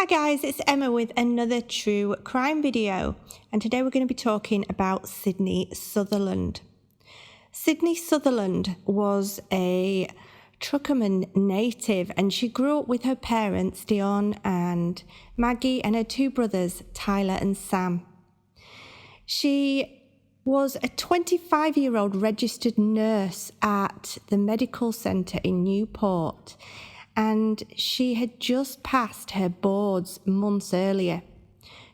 Hi guys, it's Emma with another true crime video, and today we're going to be talking about Sydney Sutherland. Sydney Sutherland was a Truckerman native, and she grew up with her parents Dion and Maggie and her two brothers Tyler and Sam. She was a 25-year-old registered nurse at the medical centre in Newport, and she had just passed her boards months earlier.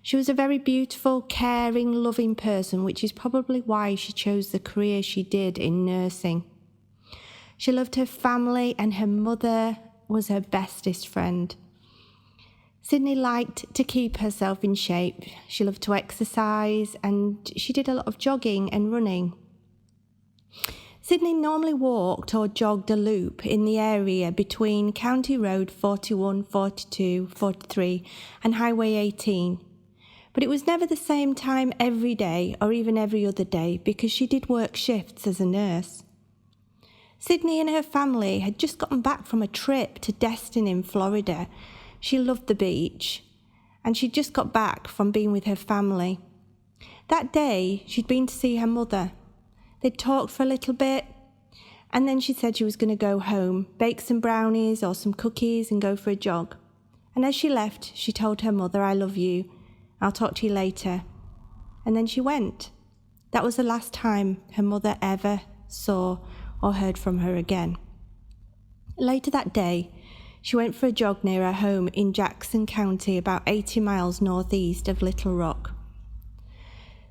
She was a very beautiful, caring, loving person, which is probably why she chose the career she did in nursing. She loved her family, and her mother was her bestest friend. Sydney liked to keep herself in shape. She loved to exercise, and she did a lot of jogging and running. Sydney normally walked or jogged a loop in the area between County Road 41, 42, 43 and Highway 18. But it was never the same time every day or even every other day because she did work shifts as a nurse. Sydney and her family had just gotten back from a trip to Destin in Florida. She loved the beach, and she'd just got back from being with her family. That day, she'd been to see her mother. They'd talked for a little bit, and then she said she was going to go home, bake some brownies or some cookies and go for a jog. And as she left, she told her mother, "I love you. I'll talk to you later." And then she went. That was the last time her mother ever saw or heard from her again. Later that day, she went for a jog near her home in Jackson County, about 80 miles northeast of Little Rock.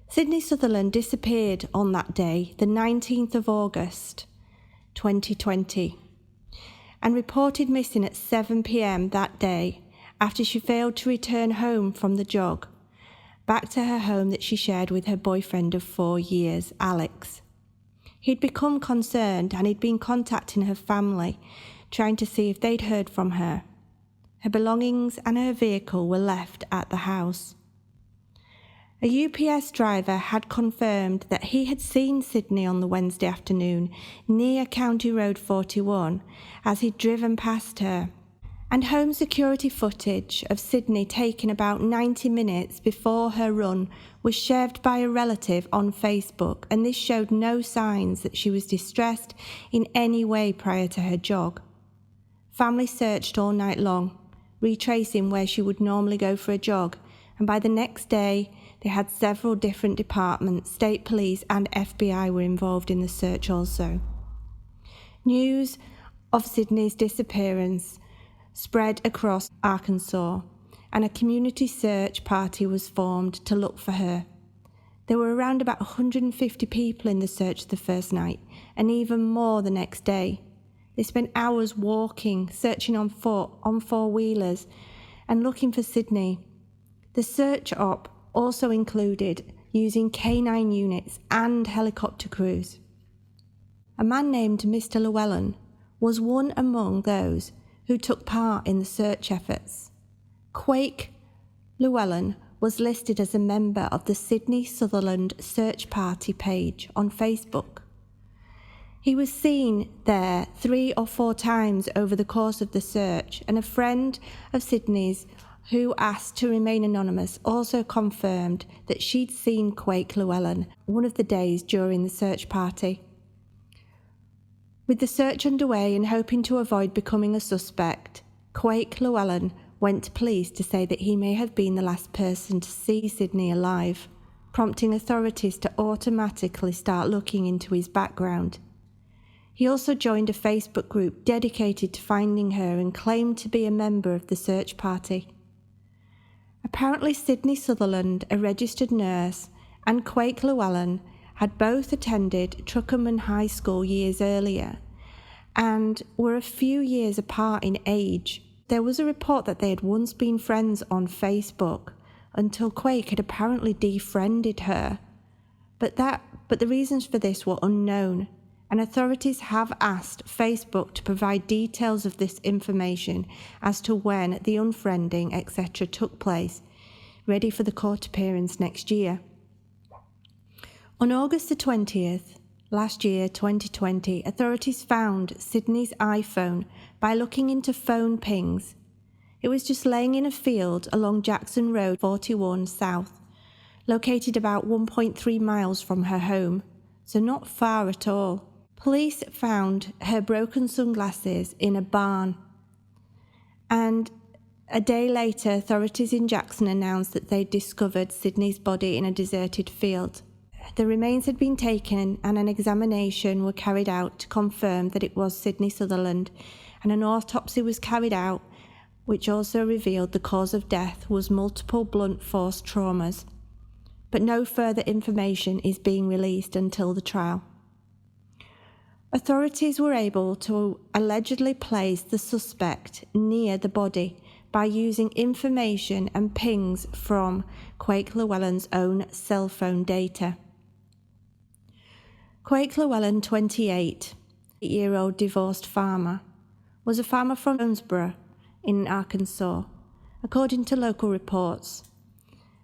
Sydney Sutherland disappeared on that day, the 19th of August, 2020, and reported missing at 7 p.m. that day after she failed to return home from the jog, back to her home that she shared with her boyfriend of 4 years, Alex. He'd become concerned, and he'd been contacting her family, trying to see if they'd heard from her. Her belongings and her vehicle were left at the house. A UPS driver had confirmed that he had seen Sydney on the Wednesday afternoon near County Road 41 as he'd driven past her. And home security footage of Sydney taken about 90 minutes before her run was shared by a relative on Facebook, and this showed no signs that she was distressed in any way prior to her jog. Family searched all night long, retracing where she would normally go for a jog, and by the next day, they had several different departments, state police and FBI were involved in the search also. News of Sydney's disappearance spread across Arkansas, and a community search party was formed to look for her. There were around about 150 people in the search the first night, and even more the next day. They spent hours walking, searching on foot, on four-wheelers, and looking for Sydney. The search op also included using K9 units and helicopter crews. A man named Mr. Llewellyn was one among those who took part in the search efforts. Quake Llewellyn was listed as a member of the Sydney Sutherland Search Party page on Facebook. He was seen there 3 or 4 times over the course of the search, and a friend of Sydney's who asked to remain anonymous also confirmed that she'd seen Quake Llewellyn one of the days during the search party. With the search underway and hoping to avoid becoming a suspect, Quake Llewellyn went to police to say that he may have been the last person to see Sydney alive, prompting authorities to automatically start looking into his background. He also joined a Facebook group dedicated to finding her and claimed to be a member of the search party. Apparently, Sydney Sutherland, a registered nurse, and Quake Llewellyn had both attended Truckerman High School years earlier and were a few years apart in age. There was a report that they had once been friends on Facebook until Quake had apparently defriended her. But the reasons for this were unknown, and authorities have asked Facebook to provide details of this information as to when the unfriending, etc. took place, ready for the court appearance next year. On August the 20th, last year, 2020, authorities found Sydney's iPhone by looking into phone pings. It was just laying in a field along Jackson Road 41 South, located about 1.3 miles from her home, so not far at all. Police found her broken sunglasses in a barn, and a day later, authorities in Jackson announced that they'd discovered Sydney's body in a deserted field. The remains had been taken and an examination were carried out to confirm that it was Sydney Sutherland, and an autopsy was carried out which also revealed the cause of death was multiple blunt force traumas. But no further information is being released until the trial. Authorities were able to allegedly place the suspect near the body by using information and pings from Quake Llewellyn's own cell phone data. Quake Llewellyn, 28, 8-year-old divorced farmer, was a farmer from Jonesboro in Arkansas, according to local reports.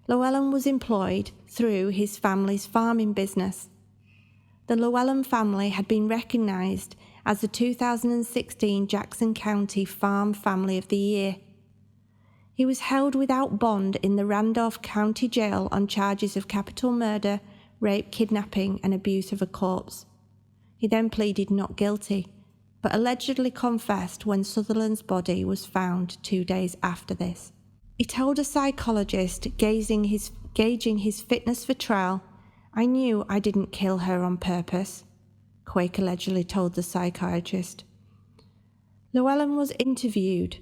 Llewellyn was employed through his family's farming business. The Llewellyn family had been recognized as the 2016 Jackson County Farm Family of the Year. He was held without bond in the Randolph County Jail on charges of capital murder, rape, kidnapping, and abuse of a corpse. He then pleaded not guilty, but allegedly confessed when Sutherland's body was found 2 days after this. He told a psychologist gauging his fitness for trial, "I knew I didn't kill her on purpose," Quake allegedly told the psychiatrist. Llewellyn was interviewed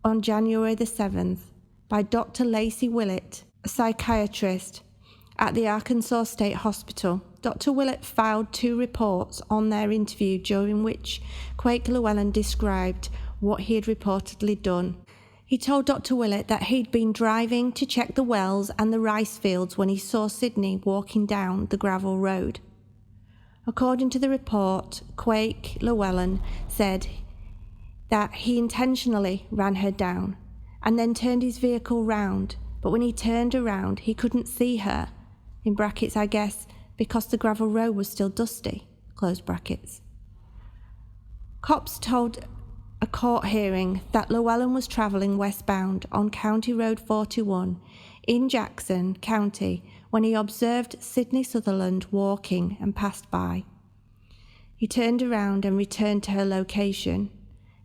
on January the 7th by Dr. Lacey Willett, a psychiatrist at the Arkansas State Hospital. Dr. Willett filed 2 reports on their interview, during which Quake Llewellyn described what he had reportedly done. He told Dr. Willett that he'd been driving to check the wells and the rice fields when he saw Sydney walking down the gravel road. According to the report, Quake Llewellyn said that he intentionally ran her down and then turned his vehicle round, but when he turned around he couldn't see her, in brackets I guess because the gravel road was still dusty, close brackets. Cops told a court hearing that Llewellyn was travelling westbound on County Road 41 in Jackson County when he observed Sydney Sutherland walking and passed by. He turned around and returned to her location.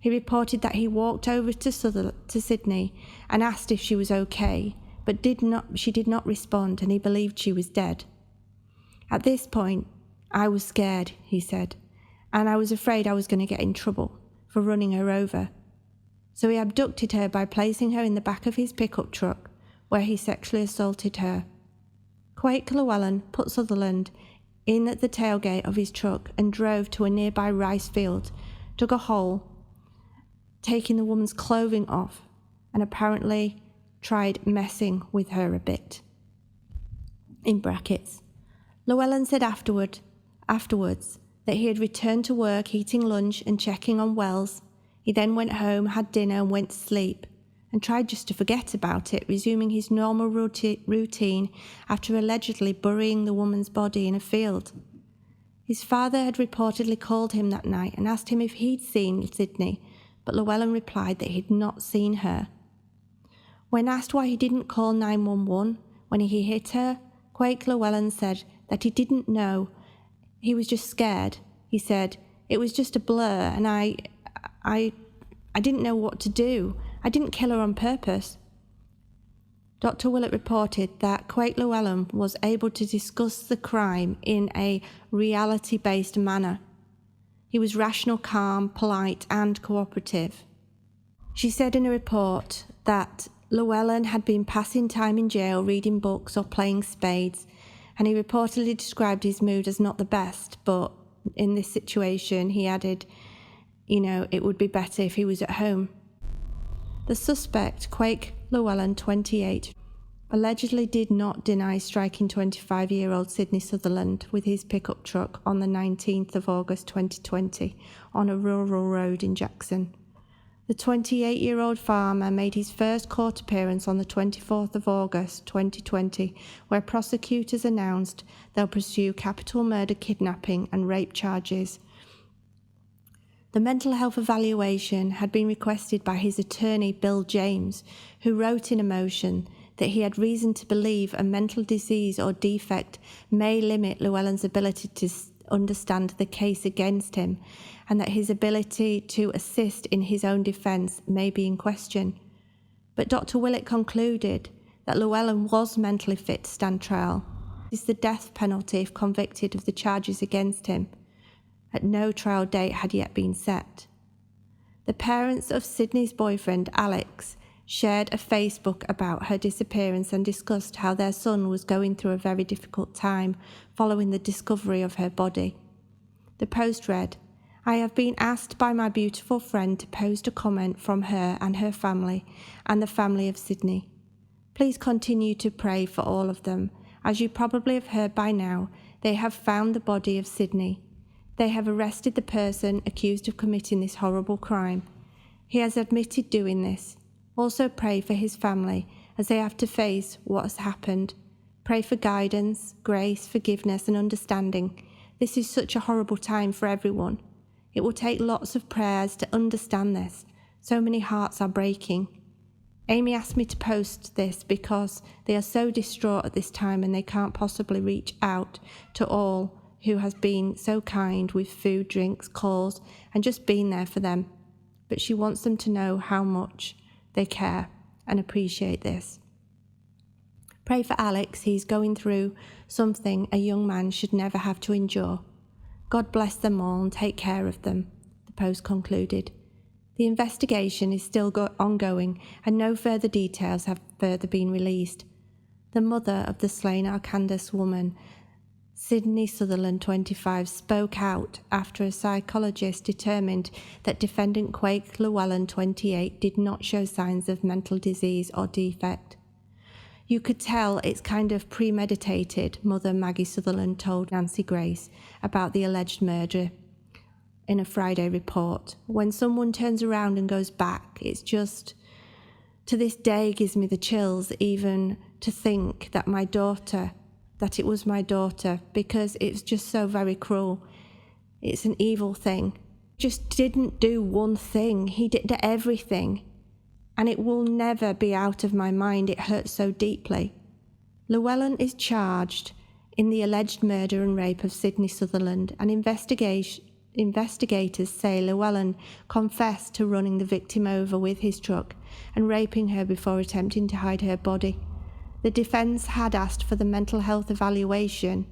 He reported that he walked over to Sydney and asked if she was okay, but she did not respond, and he believed she was dead. "At this point, I was scared," he said, "and I was afraid I was going to get in trouble for running her over. So he abducted her by placing her in the back of his pickup truck, where he sexually assaulted her." Quake Llewellyn put Sutherland in at the tailgate of his truck and drove to a nearby rice field, dug a hole, taking the woman's clothing off, and apparently tried messing with her a bit. In brackets. Llewellyn said afterwards that he had returned to work, eating lunch and checking on wells. He then went home, had dinner and went to sleep, and tried just to forget about it, resuming his normal routine after allegedly burying the woman's body in a field. His father had reportedly called him that night and asked him if he'd seen Sydney, but Llewellyn replied that he'd not seen her. When asked why he didn't call 911 when he hit her, Quake Llewellyn said that he didn't know. He was just scared. He said, "It was just a blur, and I didn't know what to do. I didn't kill her on purpose." Dr. Willett reported that Quake Llewellyn was able to discuss the crime in a reality-based manner. He was rational, calm, polite, and cooperative. She said in a report that Llewellyn had been passing time in jail reading books or playing spades, and he reportedly described his mood as not the best, but in this situation he added, it would be better if he was at home. The suspect, Quake Llewellyn, 28, allegedly did not deny striking 25-year-old Sydney Sutherland with his pickup truck on the 19th of August 2020 on a rural road in Jackson. The 28-year-old farmer made his first court appearance on the 24th of August 2020, where prosecutors announced they'll pursue capital murder, kidnapping and rape charges. The mental health evaluation had been requested by his attorney, Bill James, who wrote in a motion that he had reason to believe a mental disease or defect may limit Llewellyn's ability to understand the case against him, and that his ability to assist in his own defence may be in question. But Dr. Willett concluded that Llewellyn was mentally fit to stand trial. This is the death penalty if convicted of the charges against him. At no trial date had yet been set. The parents of Sydney's boyfriend, Alex, shared a Facebook about her disappearance and discussed how their son was going through a very difficult time following the discovery of her body. The post read, "I have been asked by my beautiful friend to post a comment from her and her family and the family of Sydney. Please continue to pray for all of them. As you probably have heard by now, they have found the body of Sydney. They have arrested the person accused of committing this horrible crime. He has admitted doing this. Also pray for his family as they have to face what has happened. Pray for guidance, grace, forgiveness and understanding. This is such a horrible time for everyone. It will take lots of prayers to understand this. So many hearts are breaking. Amy asked me to post this because they are so distraught at this time and they can't possibly reach out to all who has been so kind with food, drinks, calls, and just being there for them. But she wants them to know how much they care and appreciate this. Pray for Alex. He's going through something a young man should never have to endure. God bless them all and take care of them," the post concluded. The investigation is still ongoing and no further details have further been released. The mother of the slain Arkansas woman, Sydney Sutherland, 25, spoke out after a psychologist determined that defendant Quake Llewellyn, 28, did not show signs of mental disease or defect. "You could tell it's kind of premeditated," Mother Maggie Sutherland told Nancy Grace about the alleged murder in a Friday report. "When someone turns around and goes back, it's just, to this day, gives me the chills even to think that it was my daughter, because it's just so very cruel. It's an evil thing. Just didn't do one thing. He did everything. And it will never be out of my mind. It hurts so deeply." Llewellyn is charged in the alleged murder and rape of Sydney Sutherland, and investigators say Llewellyn confessed to running the victim over with his truck and raping her before attempting to hide her body. The defence had asked for the mental health evaluation,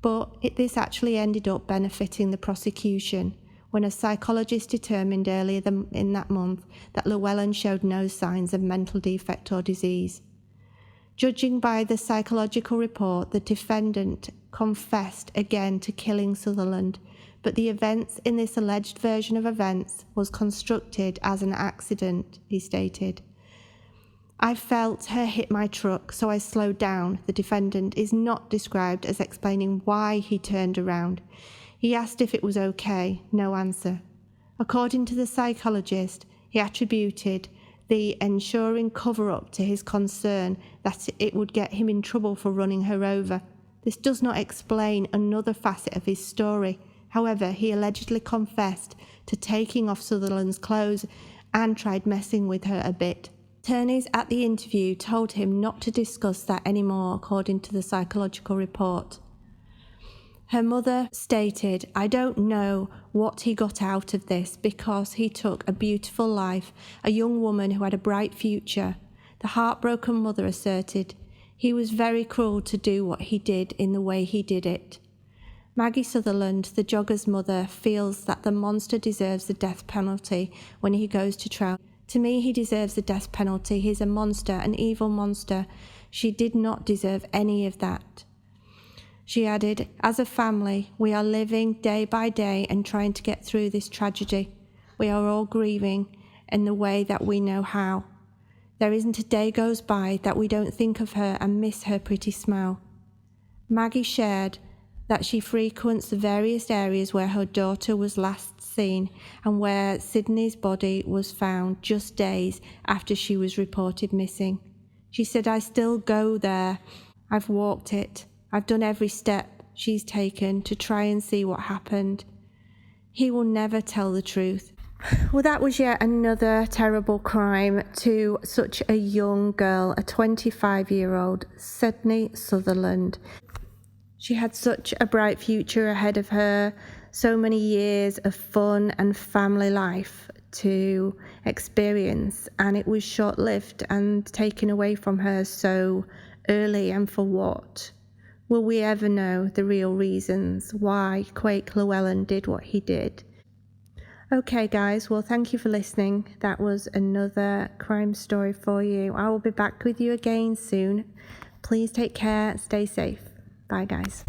but this actually ended up benefiting the prosecution when a psychologist determined earlier in that month that Llewellyn showed no signs of mental defect or disease. Judging by the psychological report, the defendant confessed again to killing Sutherland, but the events in this alleged version of events was constructed as an accident, he stated. "I felt her hit my truck, so I slowed down." The defendant is not described as explaining why he turned around. He asked if it was okay, no answer. According to the psychologist, he attributed the ensuring cover-up to his concern that it would get him in trouble for running her over. This does not explain another facet of his story. However, he allegedly confessed to taking off Sutherland's clothes and tried messing with her a bit. Attorneys at the interview told him not to discuss that anymore, according to the psychological report. Her mother stated, "I don't know what he got out of this because he took a beautiful life, a young woman who had a bright future." The heartbroken mother asserted, "He was very cruel to do what he did in the way he did it." Maggie Sutherland, the jogger's mother, feels that the monster deserves the death penalty when he goes to trial. "To me, he deserves the death penalty. He's a monster, an evil monster. She did not deserve any of that." She added, "As a family, we are living day by day and trying to get through this tragedy. We are all grieving in the way that we know how. There isn't a day goes by that we don't think of her and miss her pretty smile." Maggie shared that she frequents the various areas where her daughter was last seen and where Sydney's body was found just days after she was reported missing. She said, "I still go there. I've walked it. I've done every step she's taken to try and see what happened. He will never tell the truth. Well, that was yet another terrible crime to such a young girl, a 25-year-old Sydney Sutherland. She had such a bright future ahead of her, so many years of fun and family life to experience, and it was short-lived and taken away from her so early. And for what? Will we ever know the real reasons why Quake Llewellyn did what he did? Okay guys, well thank you for listening. That was another crime story for you. I will be back with you again soon. Please take care, stay safe. Bye guys.